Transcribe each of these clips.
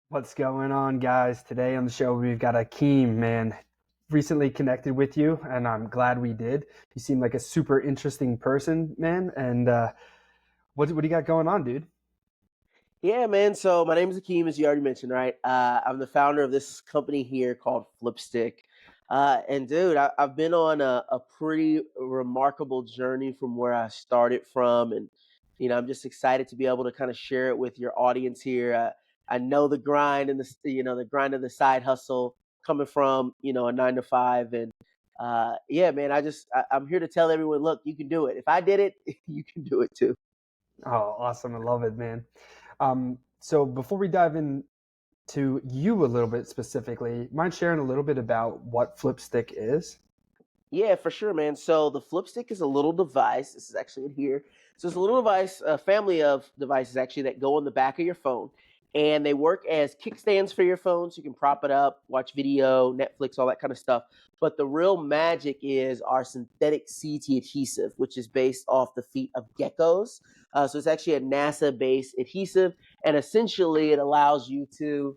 What's going on, guys? Today on the show, we've got Akeem, man. Recently connected with you, and I'm glad we did. You seem like a super interesting person, man. And what do you got going on, dude? Yeah, man. So my name is Akeem, as you already mentioned, right? I'm the founder of this company here called Flipstick. And dude, I've been on a pretty remarkable journey from where I started from, and I'm just excited to be able to kind of share it with your audience here. I know the grind and the grind of the side hustle coming from a 9 to 5, and yeah, man. I'm here to tell everyone, look, you can do it. If I did it, you can do it too. Oh, awesome. I love it, man. So before we dive into you a little bit specifically, mind sharing a little bit about what Flipstick is? Yeah, for sure, man. So the Flipstick is a little device. This is actually in here. So it's a little device, a family of devices actually that go on the back of your phone, and they work as kickstands for your phone, so you can prop it up, watch video, Netflix, all that kind of stuff. But the real magic is our synthetic CT adhesive, which is based off the feet of geckos. So it's actually a NASA-based adhesive, and essentially it allows you to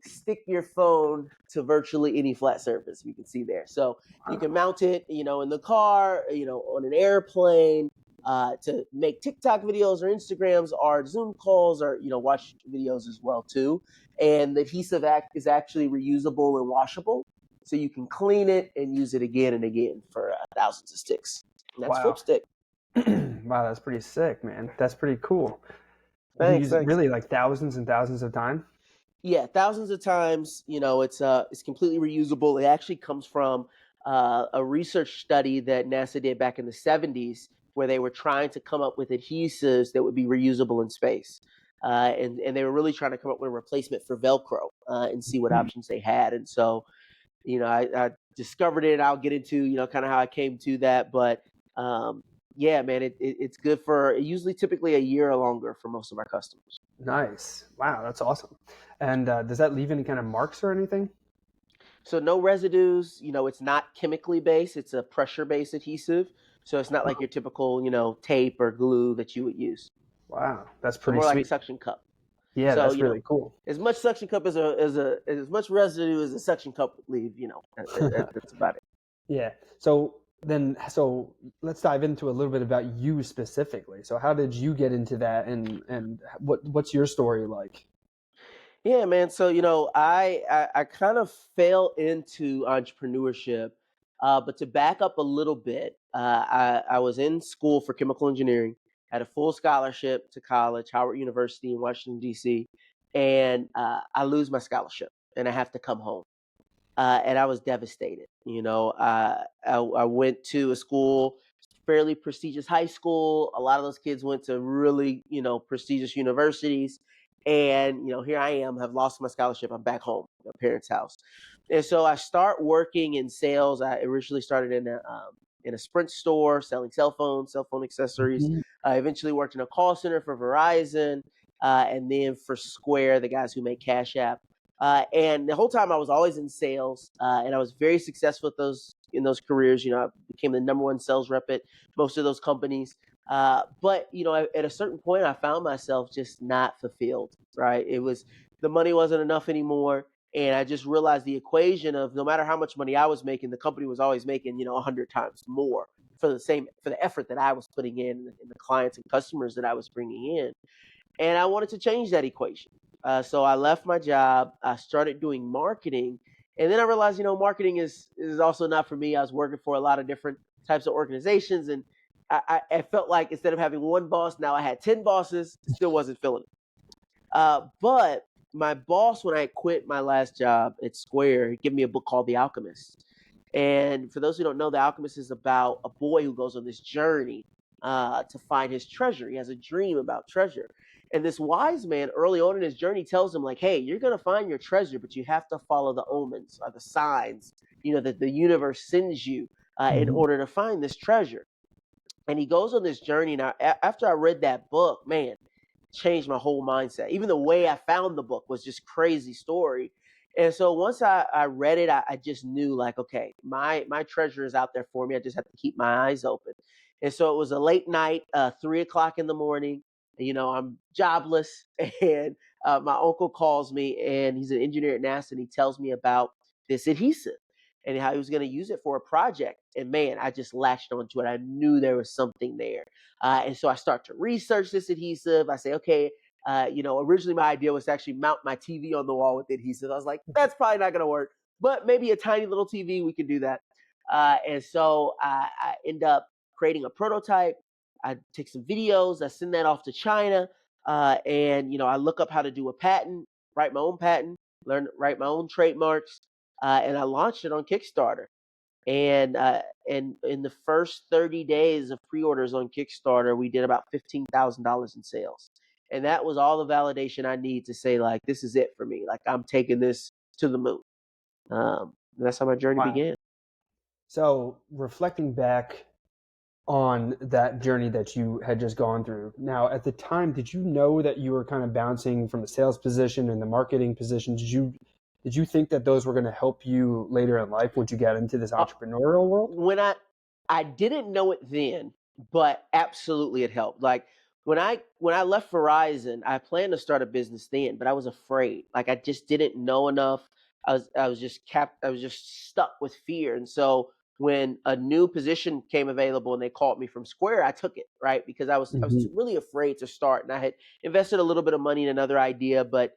stick your phone to virtually any flat surface you can see there. So you can mount it, in the car, on an airplane, to make TikTok videos or Instagrams or Zoom calls or, watch videos as well too. And the adhesive is actually reusable and washable. So you can clean it and use it again and again for thousands of sticks. And that's Wow. Flipstick. Wow, that's pretty sick, man. That's pretty cool. You Thanks, use it thanks. really like thousands and thousands of times? Yeah, thousands of times. It's completely reusable. It actually comes from a research study that NASA did back in the 70s, where they were trying to come up with adhesives that would be reusable in space, and they were really trying to come up with a replacement for Velcro, and see what options they had. And so, I discovered it. I'll get into kind of how I came to that, but yeah, man, it's good for usually typically a year or longer for most of our customers. Nice. Wow, that's awesome. And does that leave any kind of marks or anything? So no residues. It's not chemically based. It's a pressure based adhesive. So it's not like your typical, tape or glue that you would use. Wow, that's So pretty more like a sweet. suction cup. Yeah, So that's really cool. as much suction cup as much residue as a suction cup would leave. That's about it. Yeah. So let's dive into a little bit about you specifically. So how did you get into that, and what's your story like? Yeah, man. So I kind of fell into entrepreneurship, but to back up a little bit, I was in school for chemical engineering, had a full scholarship to college, Howard University in Washington D.C., and I lose my scholarship and I have to come home, and I was devastated. I went to a school, fairly prestigious high school. A lot of those kids went to really, prestigious universities. And, here I am, have lost my scholarship. I'm back home, at my parents' house. And so I start working in sales. I originally started in a Sprint store selling cell phone accessories. Mhm. I eventually worked in a call center for Verizon, and then for Square, the guys who make Cash App. And the whole time I was always in sales, and I was very successful at those careers. I became the number one sales rep at most of those companies. But at a certain point, I found myself just not fulfilled. Right? It was the money wasn't enough anymore, and I just realized the equation of no matter how much money I was making, the company was always making 100 times more for the effort that I was putting in the clients and customers that I was bringing in. And I wanted to change that equation. So I left my job. I started doing marketing, and then I realized, marketing is also not for me. I was working for a lot of different types of organizations, and I felt like instead of having one boss, now I had 10 bosses. Still wasn't feeling it. But my boss, when I quit my last job at Square, he gave me a book called The Alchemist. And for those who don't know, The Alchemist is about a boy who goes on this journey to find his treasure. He has a dream about treasure. And this wise man early on in his journey tells him, like, hey, you're going to find your treasure, but you have to follow the omens or the signs, that the universe sends you in Mhm. order to find this treasure. And he goes on this journey. Now, after I read that book, man, changed my whole mindset. Even the way I found the book was just crazy story. And so once I read it, I just knew like, okay, my treasure is out there for me. I just have to keep my eyes open. And so it was a late night, 3 o'clock in the morning. I'm jobless and my uncle calls me, and he's an engineer at NASA, and he tells me about this adhesive and how he was going to use it for a project. And man, I just latched onto it. I knew there was something there. And so I start to research this adhesive. I say, okay, originally my idea was to actually mount my TV on the wall with the adhesive. I was like, that's probably not going to work, but maybe a tiny little TV, we can do that. And so I end up creating a prototype. I take some videos. I send that off to China. And I look up how to do a patent, write my own patent, write my own trademarks, and I launched it on Kickstarter. And in the first 30 days of pre-orders on Kickstarter, we did about $15,000 in sales, and that was all the validation I need to say, like, this is it for me. Like, I'm taking this to the moon. That's how my journey Wow. began. So reflecting back on that journey that you had just gone through. Now, at the time, did you know that you were kind of bouncing from the sales position and the marketing position? Did you think that those were going to help you later in life once you got into this Uh, entrepreneurial world? when I didn't know it then, but absolutely it helped. Like when I left Verizon, I planned to start a business then, but I was afraid. Like I just didn't know enough. I was just stuck with fear. And so when a new position came available and they called me from Square, I took it, right? Because I was Hmm. really afraid to start, and I had invested a little bit of money in another idea, but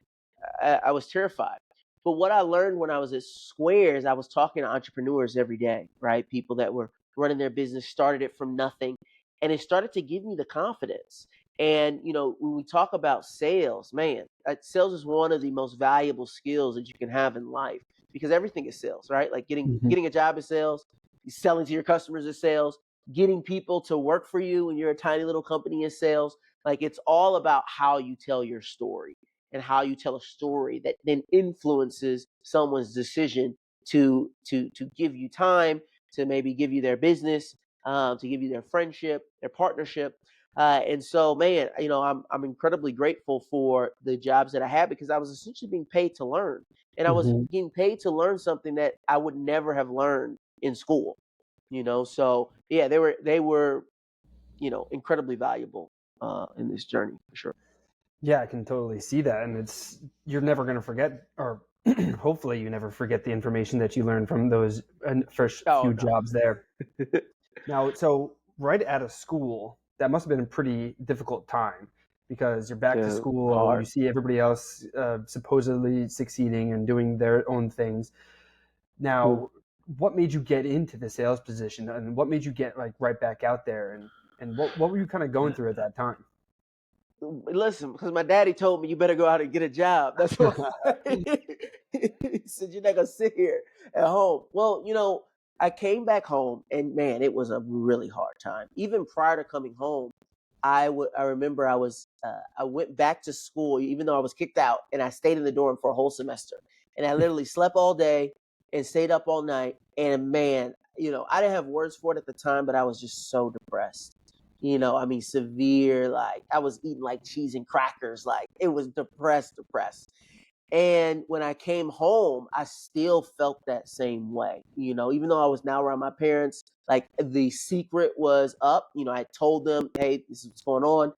I was terrified. But what I learned when I was at Square is I was talking to entrepreneurs every day, right? People that were running their business, started it from nothing, and it started to give me the confidence. And when we talk about sales, man, sales is one of the most valuable skills that you can have in life, because everything is sales, right? Like getting Hmm. getting a job is sales, selling to your customers is sales, getting people to work for you when you're a tiny little company is sales. Like it's all about how you tell your story, and how you tell a story that then influences someone's decision to give you time, to maybe give you their business, to give you their friendship, their partnership. And so, man, I'm incredibly grateful for the jobs that I had, because I was essentially being paid to learn, and I was Hmm. getting paid to learn something that I would never have learned in school. So yeah, they were incredibly valuable in this journey for sure. Yeah, I can totally see that. And you're never going to forget, or hopefully you never forget the information that you learned from those first Oh few no. jobs there. Now, so right out of school, that must have been a pretty difficult time because you're back to Dude, school, you hard. see everybody else supposedly succeeding and doing their own things. Hmm. Now, what made you get into the sales position, and what made you get like right back out there, and what were you kind of going through at that time? Listen, because my daddy told me you better go out and get a job. That's why he said you're not gonna sit here at home. Well, I came back home, and man, it was a really hard time. Even prior to coming home, I remember I went back to school even though I was kicked out, and I stayed in the dorm for a whole semester. And I literally slept all day and stayed up all night. And man, I didn't have words for it at the time, but I was just so depressed. I mean, severe. Like I was eating like cheese and crackers. Like it was depressed. And when I came home, I still felt that same way. Even though I was now around my parents, like the secret was up. I told them, hey, this is what's going on.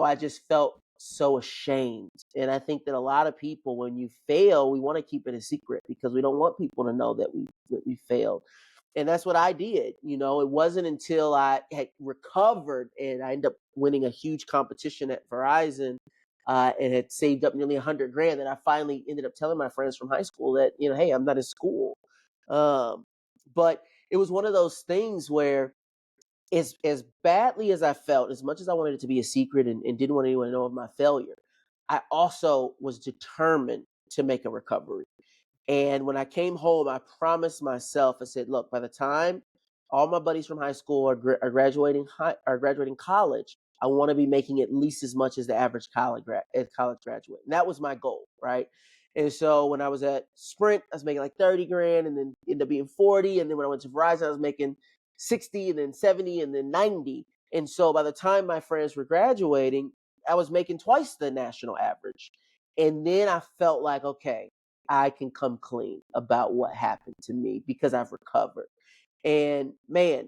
I just felt so ashamed. And I think that a lot of people, when you fail, we want to keep it a secret because we don't want people to know that we failed. And that's what I did. It wasn't until I had recovered and I ended up winning a huge competition at Verizon, and had saved up nearly 100 grand, that I finally ended up telling my friends from high school that, hey, I'm not in school. Um, but it was one of those things where, as badly as I felt, as much as I wanted it to be a secret, and didn't want anyone to know of my failure, I also was determined to make a recovery. And when I came home, I promised myself, I said, look, by the time all my buddies from high school are graduating college, I want to be making at least as much as the average college graduate. And that was my goal, right? And so when I was at Sprint, I was making like 30 grand, and then ended up being 40. And then when I went to Verizon, I was making 60, and then 70, and then 90. And so by the time my friends were graduating, I was making twice the national average. And then I felt like, okay, I can come clean about what happened to me because I've recovered. And man,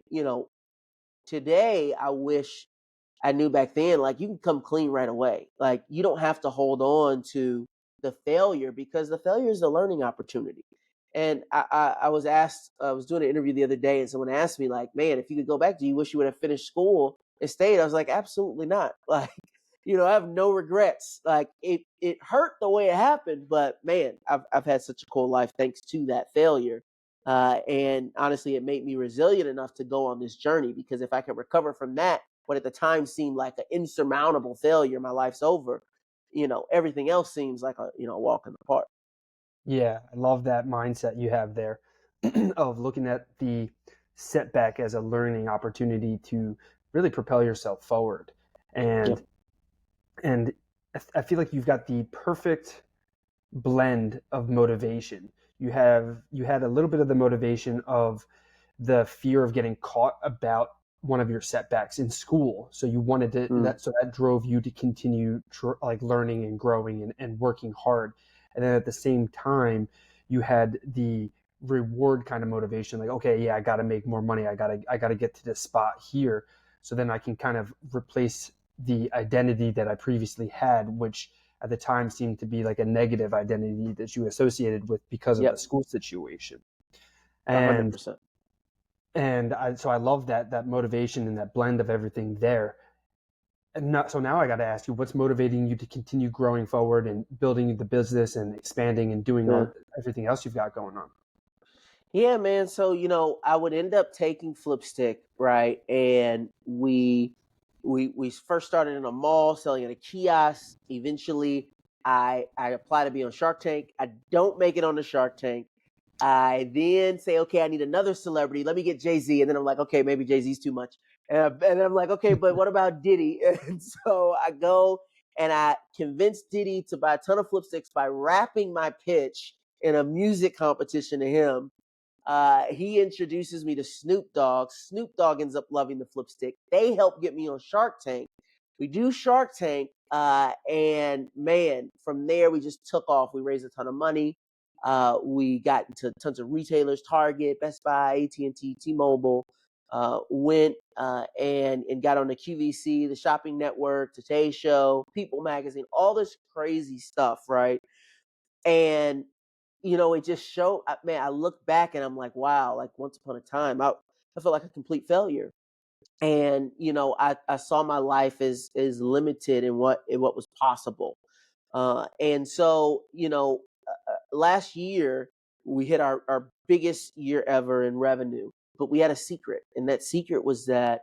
today I wish I knew back then, like, you can come clean right away. Like, you don't have to hold on to the failure, because the failure is a learning opportunity. And I was asked, I was doing an interview the other day, and someone asked me, like, man, if you could go back, do you wish you would have finished school and stayed? I was like, absolutely not. Like, I have no regrets. Like, it hurt the way it happened, but man, I've had such a cool life thanks to that failure. And honestly, it made me resilient enough to go on this journey, because if I can recover from that, what at the time seemed like an insurmountable failure, my life's over. Everything else seems like a walk in the park. Yeah, I love that mindset you have there of looking at the setback as a learning opportunity to really propel yourself forward. And Yep. and I feel like you've got the perfect blend of motivation. You had a little bit of the motivation of the fear of getting caught about one of your setbacks in school. So you wanted to Mm. that so that drove you to continue like learning and growing and working hard. And then at the same time, you had the reward kind of motivation, like, okay, yeah, I got to make more money. I got to get to this spot here, so then I can kind of replace the identity that I previously had, which at the time seemed to be like a negative identity that you associated with because of the Yep. school situation. A hundred And percent. so I love that motivation and that blend of everything there. And so now I got to ask you, what's motivating you to continue growing forward and building the business and expanding and doing Yeah. all everything else you've got going on? Yeah, man. So, I would end up taking Flipstick, right? And we first started in a mall selling at a kiosk. Eventually, I apply to be on Shark Tank. I don't make it on the Shark Tank. I then say, okay, I need another celebrity. Let me get Jay-Z. And then I'm like, okay, maybe Jay-Z's too much. And then I'm like, okay, but what about Diddy? And so I go and I convince Diddy to buy a ton of Flipsticks by rapping my pitch in a music competition to him. He introduces me to Snoop Dogg. Snoop Dogg ends up loving the Flipstick. They help get me on Shark Tank. We do Shark Tank, and man, from there we just took off. We raised a ton of money. We got into tons of retailers: Target, Best Buy, AT&T, T-Mobile. Went and got on the QVC, the Shopping Network, Today Show, People Magazine, all this crazy stuff, right? And it just showed. Man, I look back and I'm like, wow, like once upon a time, I felt like a complete failure. And I saw my life as limited in what was possible. And so, last year we hit our biggest year ever in revenue, but we had a secret, and that secret was that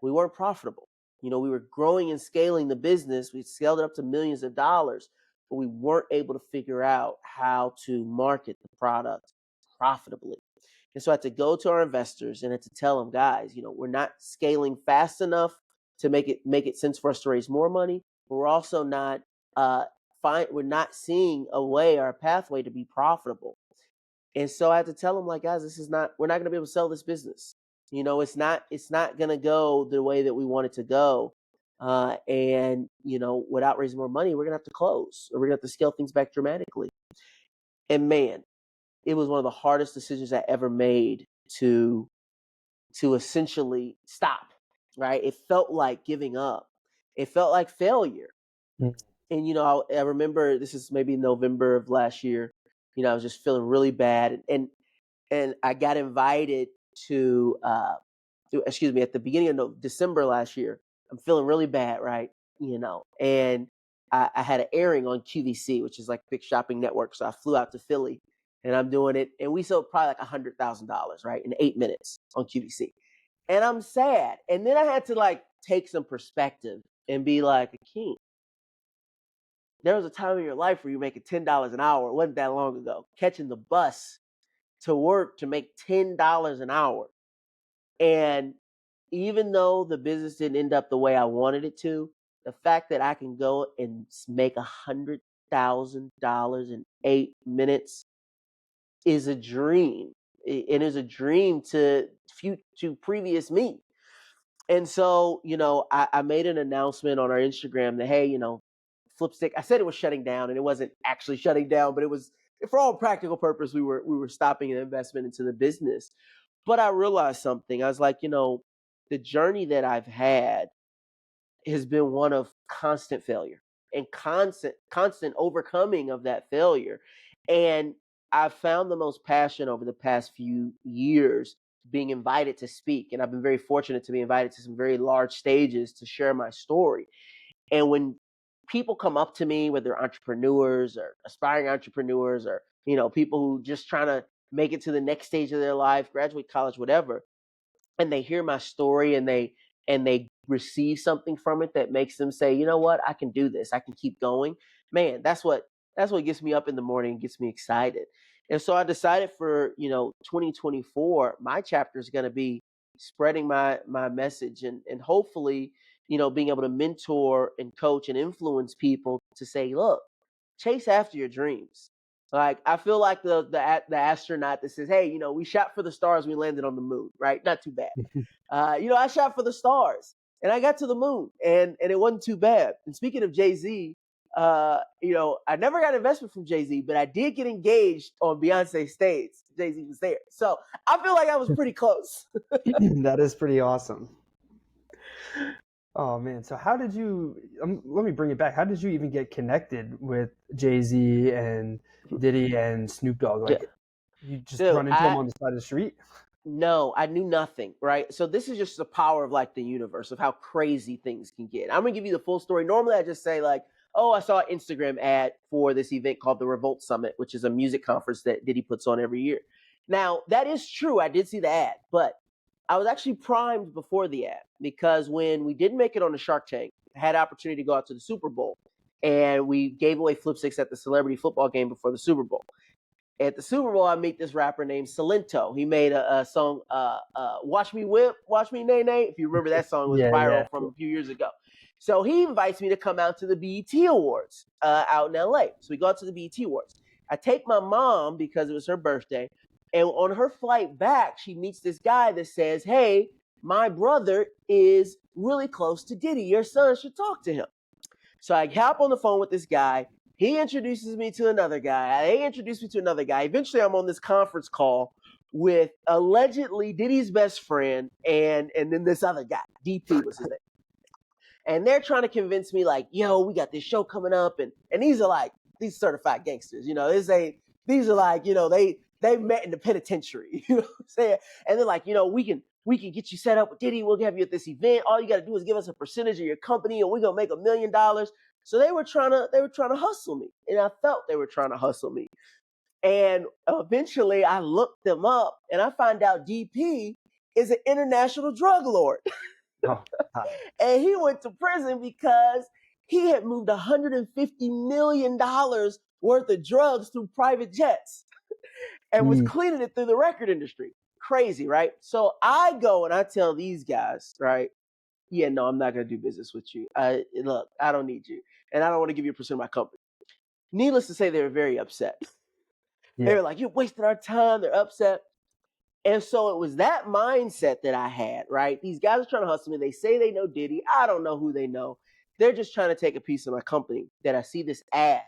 we weren't profitable. We were growing and scaling the business. We scaled it up to millions of dollars, but we weren't able to figure out how to market the product profitably. And so I had to go to our investors and I had to tell them, guys, we're not scaling fast enough to make it sense for us to raise more money. But we're also not uh, we're not seeing a way or a pathway to be profitable. And so I had to tell them, like, guys, we're not going to be able to sell this business. It's not going to go the way that we want it to go. And without raising more money, we're going to have to close, or we're going to have to scale things back dramatically. And man, it was one of the hardest decisions I ever made to essentially stop. Right? It felt like giving up. It felt like failure. Mm. And I remember, this is maybe November of last year. I was just feeling really bad, and I got invited excuse me, at the beginning of December last year. I'm feeling really bad, right? And I had an airing on QVC, which is like a big shopping network. So I flew out to Philly, and I'm doing it, and we sold probably like $100,000, right, in 8 minutes on QVC. And I'm sad, and then I had to like take some perspective and be like, Akeem, there was a time in your life where you're making $10 an hour. It wasn't that long ago. Catching the bus to work to make $10 an hour. And even though the business didn't end up the way I wanted it to, the fact that I can go and make $100,000 in 8 minutes is a dream. It is a dream to previous me. And so, I made an announcement on our Instagram that, hey, Flipstick, I said it was shutting down, and it wasn't actually shutting down, but it was, for all practical purpose, we were stopping an investment into the business. But I realized something. I was like, the journey that I've had has been one of constant failure and constant overcoming of that failure. And I've found the most passion over the past few years being invited to speak. And I've been very fortunate to be invited to some very large stages to share my story. And when people come up to me, whether entrepreneurs or aspiring entrepreneurs or, people who just trying to make it to the next stage of their life, graduate college, whatever, and they hear my story and they receive something from it that makes them say, you know what, I can do this, I can keep going, man, that's what gets me up in the morning and gets me excited. And so I decided for 2024 my chapter is going to be spreading my message and hopefully being able to mentor and coach and influence people to say, look, chase after your dreams. Like, I feel like the astronaut that says, hey, we shot for the stars, we landed on the moon, right? Not too bad. I shot for the stars and I got to the moon and it wasn't too bad. And speaking of Jay-Z, I never got investment from Jay-Z, but I did get engaged on Beyonce's stage. Jay-Z was there. So I feel like I was pretty close. That is pretty awesome. Oh man, so how did you? Let me bring it back. How did you even get connected with Jay-Z and Diddy and Snoop Dogg? Like, you just run into them on the side of the street? No, I knew nothing, right? So this is just the power of like the universe of how crazy things can get. I'm gonna give you the full story. Normally I just say like, oh, I saw an Instagram ad for this event called the Revolt Summit, which is a music conference that Diddy puts on every year. Now, that is true. I did see the ad, but I was actually primed before the ad because when we didn't make it on the Shark Tank, I had an opportunity to go out to the Super Bowl and we gave away Flipsticks at the celebrity football game before the Super Bowl. At the Super Bowl, I meet this rapper named Salento. He made a song, Watch Me Whip, Watch Me Nay Nay. If you remember, that song was viral from a few years ago. So he invites me to come out to the BET Awards out in LA. So we go out to the BET Awards. I take my mom because it was her birthday. And on her flight back, she meets this guy that says, hey, my brother is really close to Diddy. Your son should talk to him. So I hop on the phone with this guy. He introduces me to another guy. They introduce me to another guy. Eventually, I'm on this conference call with allegedly Diddy's best friend and then this other guy. DP was his name. And they're trying to convince me like, yo, we got this show coming up. And these are like, these certified gangsters, these are like, they met in the penitentiary, you know what I'm saying? And they're like, we can get you set up with Diddy. We'll have you at this event. All you got to do is give us a percentage of your company and we're going to make $1 million. So they were trying to hustle me. And I felt they were trying to hustle me. And eventually I looked them up and I find out DP is an international drug lord. Oh, and he went to prison because he had moved $150 million worth of drugs through private jets and was cleaning it through the record industry. Crazy, right? So I go and I tell these guys, right? Yeah, no, I'm not going to do business with you. Look, I don't need you. And I don't want to give you a percent of my company. Needless to say, they were very upset. Yeah. They were like, you wasted our time. They're upset. And so it was that mindset that I had, right? These guys are trying to hustle me. They say they know Diddy. I don't know who they know. They're just trying to take a piece of my company that I see this ad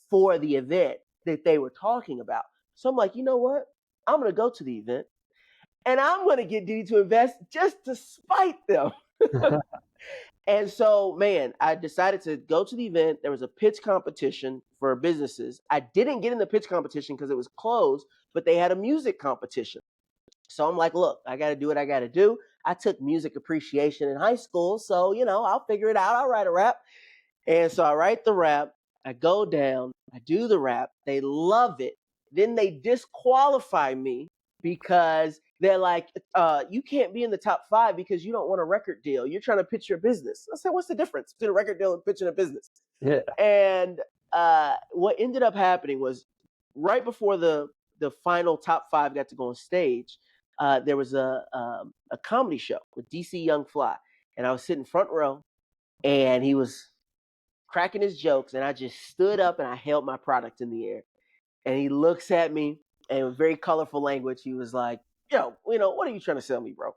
for the event that they were talking about. So I'm like, you know what? I'm going to go to the event and I'm going to get Diddy to invest just to spite them. And so, man, I decided to go to the event. There was a pitch competition for businesses. I didn't get in the pitch competition because it was closed, but they had a music competition. So I'm like, look, I got to do what I got to do. I took music appreciation in high school. So, I'll figure it out. I'll write a rap. And so I write the rap. I go down. I do the rap. They love it. Then they disqualify me because they're like, you can't be in the top 5 because you don't want a record deal. You're trying to pitch your business. I said, what's the difference between a record deal and pitching a business? Yeah. And what ended up happening was right before the final top 5 got to go on stage, there was a comedy show with DC Young Fly. And I was sitting front row and he was cracking his jokes. And I just stood up and I held my product in the air. And he looks at me and with very colorful language, he was like, yo, what are you trying to sell me, bro?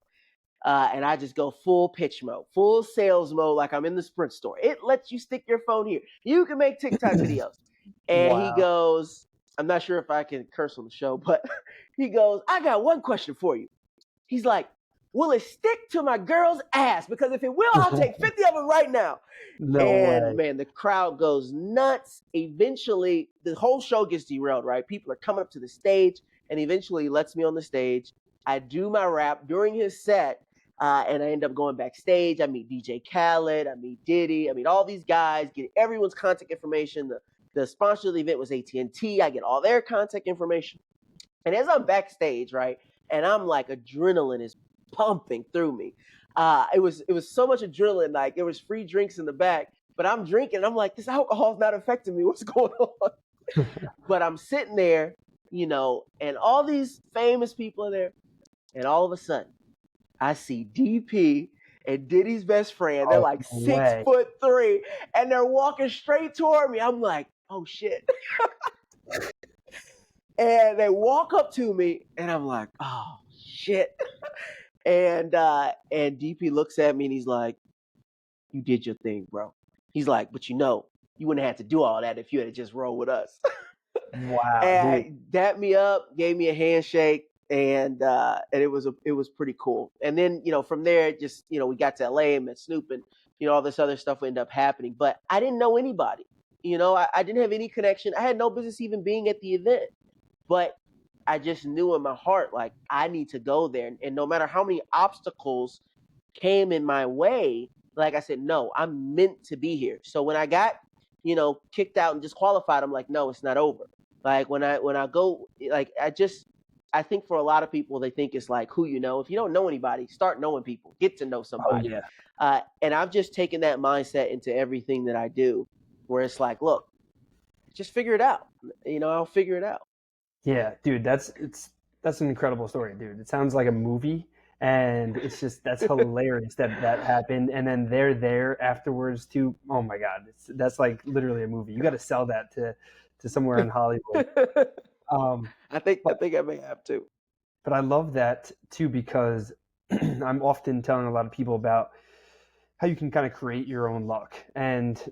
And I just go full pitch mode, full sales mode, like I'm in the Sprint store. It lets you stick your phone here. You can make TikTok videos. And He goes, I'm not sure if I can curse on the show, but he goes, I got one question for you. He's like, will it stick to my girl's ass? Because if it will, I'll take 50 of them right now. No And way. man, the crowd goes nuts. Eventually, the whole show gets derailed, right? People are coming up to the stage, and eventually he lets me on the stage. I do my rap during his set, and I end up going backstage. I meet DJ Khaled, I meet Diddy, I meet all these guys, get everyone's contact information. The sponsor of the event was AT&T. I get all their contact information. And as I'm backstage, right, and I'm like, adrenaline is pumping through me. It was so much adrenaline, like there was free drinks in the back, but I'm drinking. And I'm like, this alcohol's not affecting me. What's going on? But I'm sitting there, and all these famous people are there, and all of a sudden, I see DP and Diddy's best friend. They're Oh, like no way. 6'3", and they're walking straight toward me. I'm like, oh shit. And they walk up to me, and I'm like, oh shit. And DP looks at me, and he's like, you did your thing, bro. He's like, but you wouldn't have to do all that if you had just rolled with us. Wow, And dude. dapped me up, gave me a handshake, and it was pretty cool. And then from there, just we got to LA and met Snoop, and all this other stuff would end up happening. But I didn't know anybody. I didn't have any connection. I had no business even being at the event. But I just knew in my heart, like, I need to go there. And no matter how many obstacles came in my way, like I said, no, I'm meant to be here. So when I got, kicked out and disqualified, I'm like, no, it's not over. Like when I go, like, I think for a lot of people, they think it's like who you know. If you don't know anybody, start knowing people, get to know Oh, somebody. yeah. And I've just taken that mindset into everything that I do, where it's like, look, just figure it out. I'll figure it out. Yeah, dude, that's an incredible story, dude. It sounds like a movie, and that's hilarious that happened, and then they're there afterwards too. Oh my God, that's like literally a movie. You got to sell that to somewhere in Hollywood. Um, I think but I may have to. but I love that too because I'm often telling a lot of people about how you can kind of create your own luck, and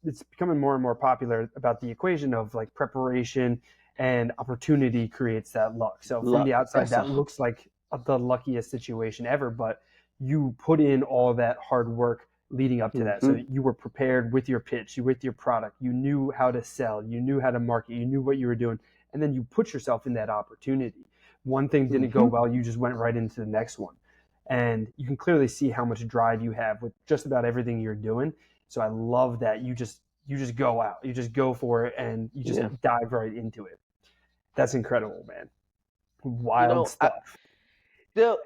it's becoming more and more popular about the equation of like preparation and opportunity creates that luck. So from the outside, that looks like the luckiest situation ever, but you put in all that hard work leading up to that. So you were prepared with your pitch, with your product, you knew how to sell, you knew how to market, you knew what you were doing, and then you put yourself in that opportunity. One thing didn't go well, you just went right into the next one. And you can clearly see how much drive you have with just about everything you're doing. So I love that you just go out, you just go for it, and you just dive right into it. That's incredible, man. Wild stuff.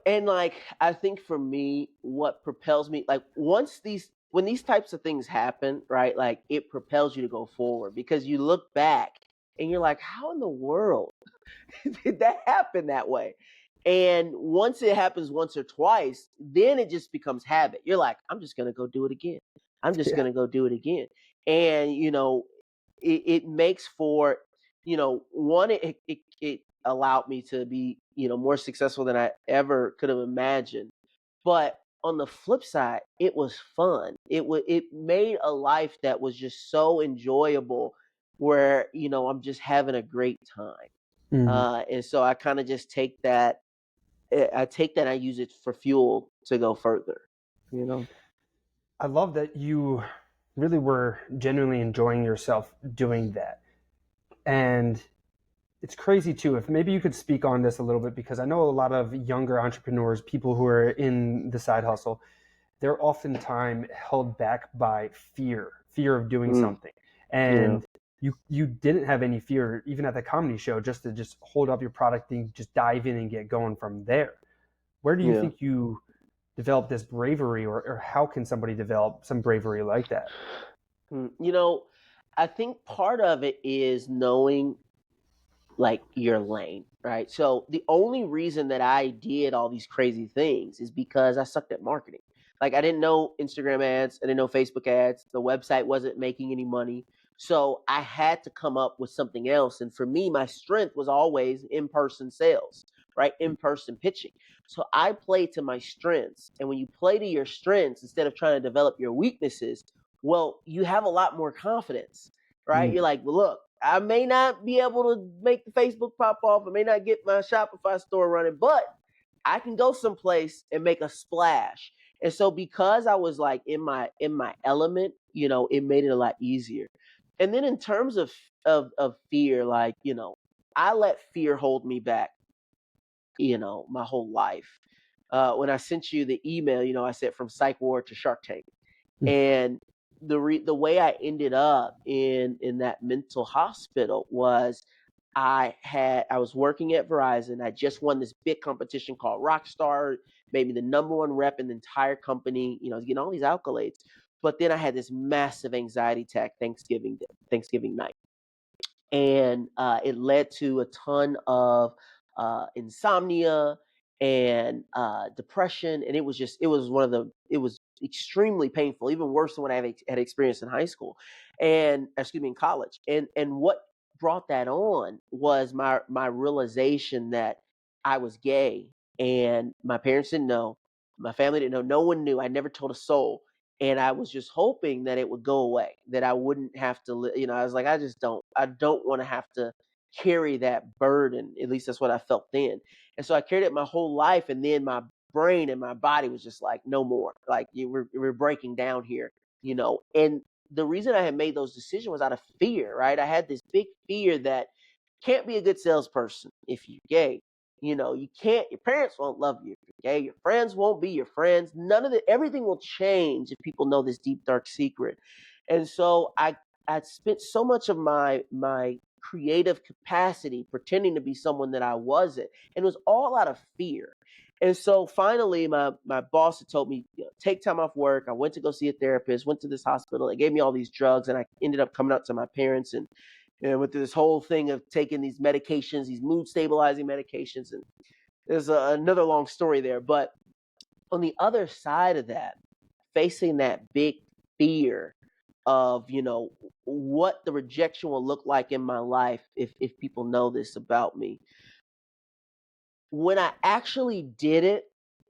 And like, I think for me, what propels me, like when these types of things happen, right? Like it propels you to go forward because you look back and you're like, how in the world did that happen that way? And once it happens once or twice, then it just becomes habit. You're like, I'm just gonna go do it again. I'm just gonna go do it again. And it makes for, one, it allowed me to be, more successful than I ever could have imagined. But on the flip side, it was fun. It made a life that was just so enjoyable where, I'm just having a great time. And so I kind of just take that. I use it for fuel to go further. I love that you really were genuinely enjoying yourself doing that. And it's crazy too. If maybe you could speak on this a little bit, because I know a lot of younger entrepreneurs, people who are in the side hustle, they're oftentimes held back by fear of doing something. And you didn't have any fear, even at the comedy show, just to just hold up your product and just dive in and get going from there. Where do you think you develop this bravery, or how can somebody develop some bravery like that? I think part of it is knowing like your lane, right? So the only reason that I did all these crazy things is because I sucked at marketing. Like I didn't know Instagram ads, I didn't know Facebook ads, the website wasn't making any money. So I had to come up with something else. And for me, my strength was always in-person sales, right? In-person pitching. So I played to my strengths. And when you play to your strengths instead of trying to develop your weaknesses, well, you have a lot more confidence, right? You're like, well, look, I may not be able to make the Facebook pop off. I may not get my Shopify store running, but I can go someplace and make a splash. And so because I was like in my element, it made it a lot easier. And then in terms of fear, like, I let fear hold me back, my whole life. When I sent you the email, I said from psych ward to Shark Tank. And the way I ended up in that mental hospital was I was working at Verizon. I just won this big competition called Rockstar, made me the number one rep in the entire company, getting all these accolades. But then I had this massive anxiety attack Thanksgiving night, and it led to a ton of insomnia and depression, and it was extremely painful, even worse than what I had experienced in high school, and excuse me, in college. And what brought that on was my realization that I was gay, and my parents didn't know, my family didn't know, no one knew. I never told a soul, and I was just hoping that it would go away, that I wouldn't have to, I was like, I don't want to have to carry that burden. At least that's what I felt then. And so I carried it my whole life. And then my brain and my body was just like, no more. Like, we're breaking down here, And the reason I had made those decisions was out of fear, right? I had this big fear that can't be a good salesperson if you're gay. You can't, your parents won't love you if you're gay. Your friends won't be your friends. Everything will change if people know this deep, dark secret. And so I spent so much of my creative capacity pretending to be someone that I wasn't. And it was all out of fear. And so finally, my boss had told me, take time off work. I went to go see a therapist, went to this hospital. They gave me all these drugs, and I ended up coming out to my parents and went through this whole thing of taking these medications, these mood stabilizing medications. And there's another long story there. But on the other side of that, facing that big fear of, what the rejection will look like in my life if people know this about me. When I actually did it,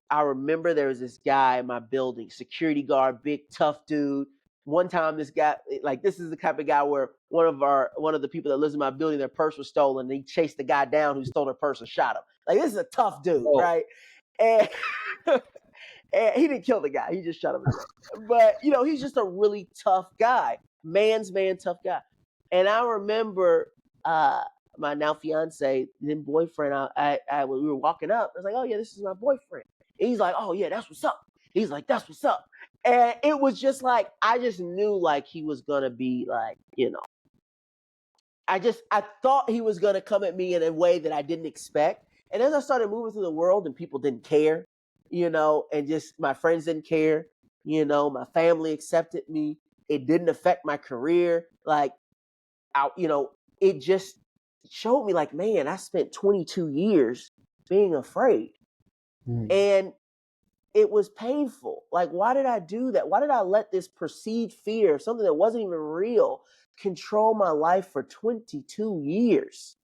I remember there was this guy in my building, security guard, big tough dude. One time, this guy, like, this is the type of guy where one of the people that lives in my building, their purse was stolen. And he chased the guy down who stole their purse and shot him. Like, this is a tough dude, Oh, right? And, and he didn't kill the guy; he just shot him in the leg. But he's just a really tough guy, man's man, tough guy. And I remember my now fiance, then boyfriend. When we were walking up, I was like, "Oh yeah, this is my boyfriend." And he's like, "Oh yeah, that's what's up." He's like, "That's what's up." And it was just like, I just knew, like, he was gonna be like, I thought he was gonna come at me in a way that I didn't expect. And as I started moving through the world and people didn't care, and just my friends didn't care, my family accepted me. It didn't affect my career. Like, it just showed me, like, man, I spent 22 years being afraid. And it was painful. Like, why did I do that? Why did I let this perceived fear of something that wasn't even real control my life for 22 years?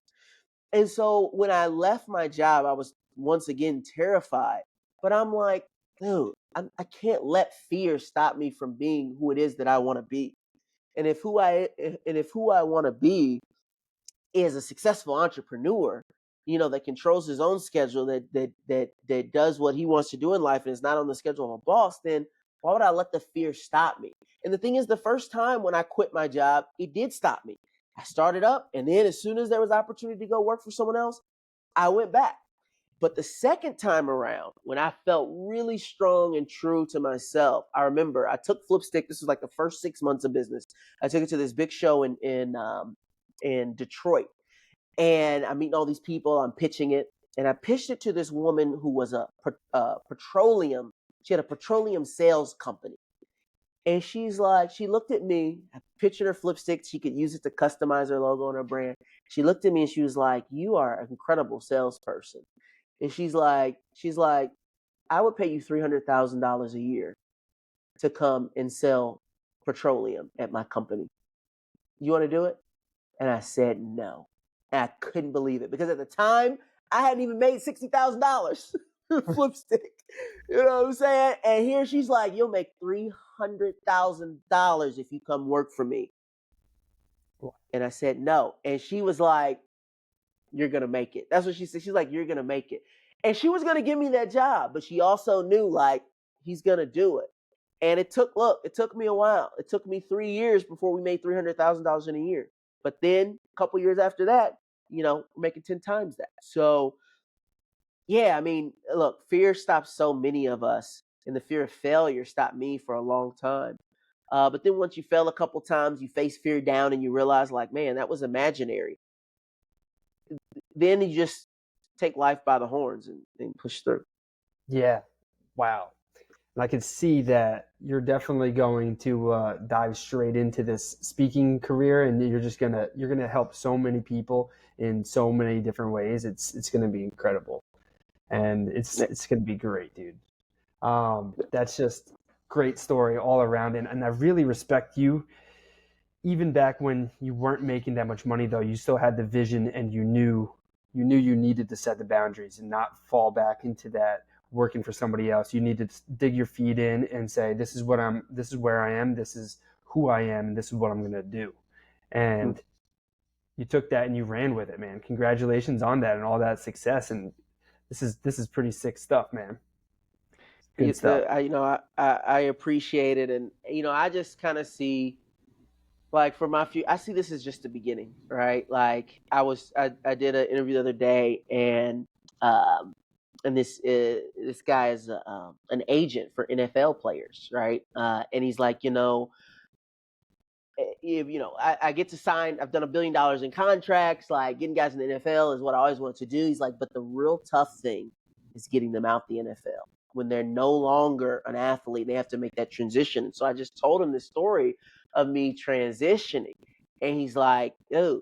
And so when I left my job, I was once again terrified. But I'm like, dude, I can't let fear stop me from being who it is that I want to be. And if who I want to be is a successful entrepreneur, that controls his own schedule, that does what he wants to do in life and is not on the schedule of a boss, then why would I let the fear stop me? And the thing is, the first time when I quit my job, it did stop me. I started up, and then as soon as there was opportunity to go work for someone else, I went back. But the second time around, when I felt really strong and true to myself, I remember I took Flipstick. This was like the first 6 months of business. I took it to this big show in Detroit, and I'm meeting all these people. I'm pitching it, and I pitched it to this woman who was a petroleum. She had a petroleum sales company, and she's like, she looked at me. I pictured her Flipstick. She could use it to customize her logo on her brand. She looked at me and she was like, "You are an incredible salesperson." And she's like, "I would pay you $300,000 a year to come and sell petroleum at my company. You want to do it?" And I said no. And I couldn't believe it, because at the time I hadn't even made $60,000 Flipstick. You know what I'm saying? And here she's like, "You'll make $300,000 if you come work for me." And I said no. And she was like, "You're gonna make it." That's what she said. She's like, "You're gonna make it." And she was going to give me that job, but she also knew like he's going to do it. And it took me a while. It took me 3 years before we made $300,000 in a year. But then a couple years after that, we're making 10 times that. So yeah, I mean, look, fear stops so many of us, and the fear of failure stopped me for a long time. But then once you fail a couple times, you face fear down, and you realize, like, man, that was imaginary. Then you just take life by the horns and push through. Yeah. Wow. And I can see that you're definitely going to dive straight into this speaking career, and you're gonna help so many people in so many different ways. It's gonna be incredible, and it's gonna be great, dude. That's just great story all around, and I really respect you. Even back when you weren't making that much money, though, you still had the vision, and you needed to set the boundaries and not fall back into that working for somebody else. You need to dig your feet in and say, this is where I am, this is who I am, and this is what I'm going to do. And you took that and you ran with it, man. Congratulations on that and all that success. And this is pretty sick stuff, man. Good stuff. I appreciate it. And, I just kind of see, like, for my future, I see this as just the beginning, right? Like, I did an interview the other day, and this guy is an agent for NFL players, right? And he's like, I get to sign. I've done $1 billion in contracts. Like, getting guys in the NFL is what I always wanted to do. He's like, but the real tough thing is getting them out the NFL when they're no longer an athlete. They have to make that transition. And so I just told him this story of me transitioning, and he's like, dude,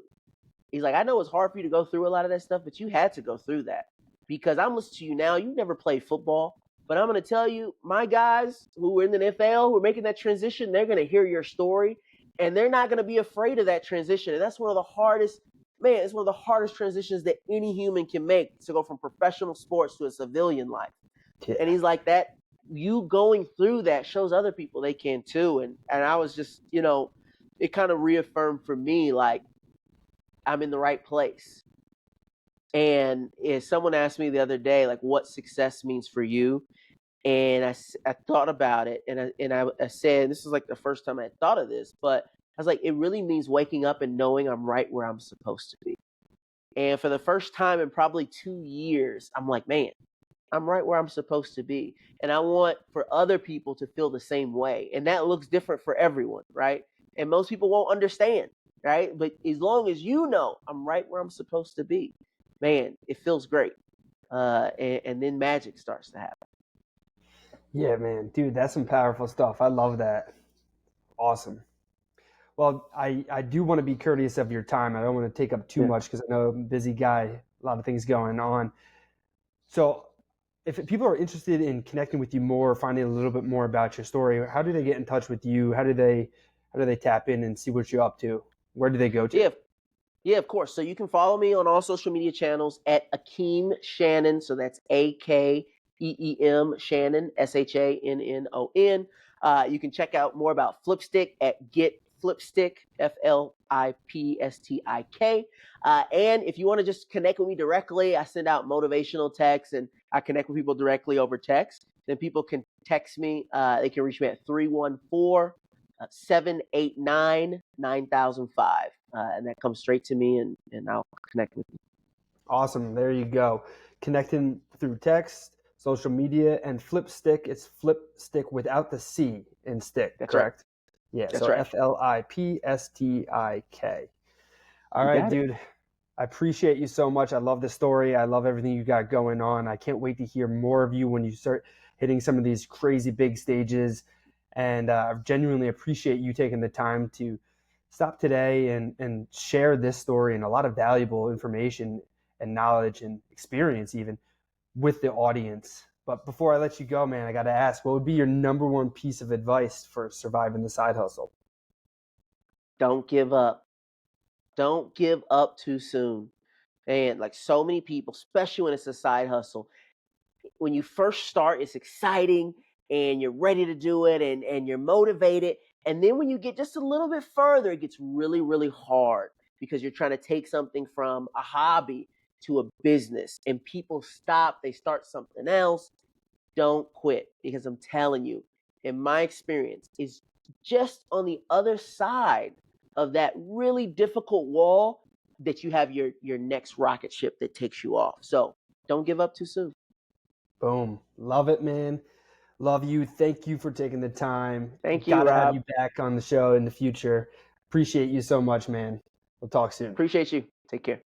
I know it's hard for you to go through a lot of that stuff, but you had to go through that, because I'm listening to you now. You never played football, but I'm going to tell you, my guys who are in the NFL, who are making that transition, they're going to hear your story, and they're not going to be afraid of that transition. And that's one of the hardest, man, it's one of the hardest transitions that any human can make, to go from professional sports to a civilian life. Yeah. And he's like, that you going through that shows other people they can too. And I was just, it kind of reaffirmed for me, like, I'm in the right place. And if someone asked me the other day, like, what success means for you, and I thought about it, and I said, this is like the first time I had thought of this, but I was like, it really means waking up and knowing I'm right where I'm supposed to be. And for the first time in probably 2 years, I'm like, man, I'm right where I'm supposed to be. And I want for other people to feel the same way. And that looks different for everyone, right? And most people won't understand, right? But as long as you know I'm right where I'm supposed to be, man, it feels great. And then magic starts to happen. Yeah, man, dude, that's some powerful stuff. I love that. Awesome. Well, I do want to be courteous of your time. I don't want to take up too much because I know I'm a busy guy, a lot of things going on. So if people are interested in connecting with you more, finding a little bit more about your story, how do they get in touch with you? How do they tap in and see what you're up to? Where do they go to? Yeah, of course. So you can follow me on all social media channels at Akeem Shannon. So that's AKEEM Shannon, SHANNON. You can check out more about Flipstick at Get Flipstick, FLIPSTIK. And if you want to just connect with me directly, I send out motivational texts, and I connect with people directly over text. Then people can text me. They can reach me at 314-789-9005. And that comes straight to me, and I'll connect with you. Awesome. There you go. Connecting through text, social media, and Flipstick. It's Flipstick without the C in stick, That's correct? Right. Yeah, That's so right. FLIPSTIK. All right, dude. I appreciate you so much. I love the story. I love everything you got going on. I can't wait to hear more of you when you start hitting some of these crazy big stages. And I genuinely appreciate you taking the time to stop today and share this story and a lot of valuable information and knowledge and experience even with the audience. But before I let you go, man, I got to ask, what would be your number one piece of advice for surviving the side hustle? Don't give up. Don't give up too soon. And like so many people, especially when it's a side hustle, when you first start, it's exciting and you're ready to do it, and you're motivated. And then when you get just a little bit further, it gets really, really hard, because you're trying to take something from a hobby to a business and people stop, they start something else, don't quit, because I'm telling you, in my experience, is just on the other side of that really difficult wall that you have your next rocket ship that takes you off. So don't give up too soon. Boom. Love it, man. Love you. Thank you for taking the time. Thank you, Got to have Rob. you back on the show in the future. Appreciate you so much, man. We'll talk soon. Appreciate you. Take care.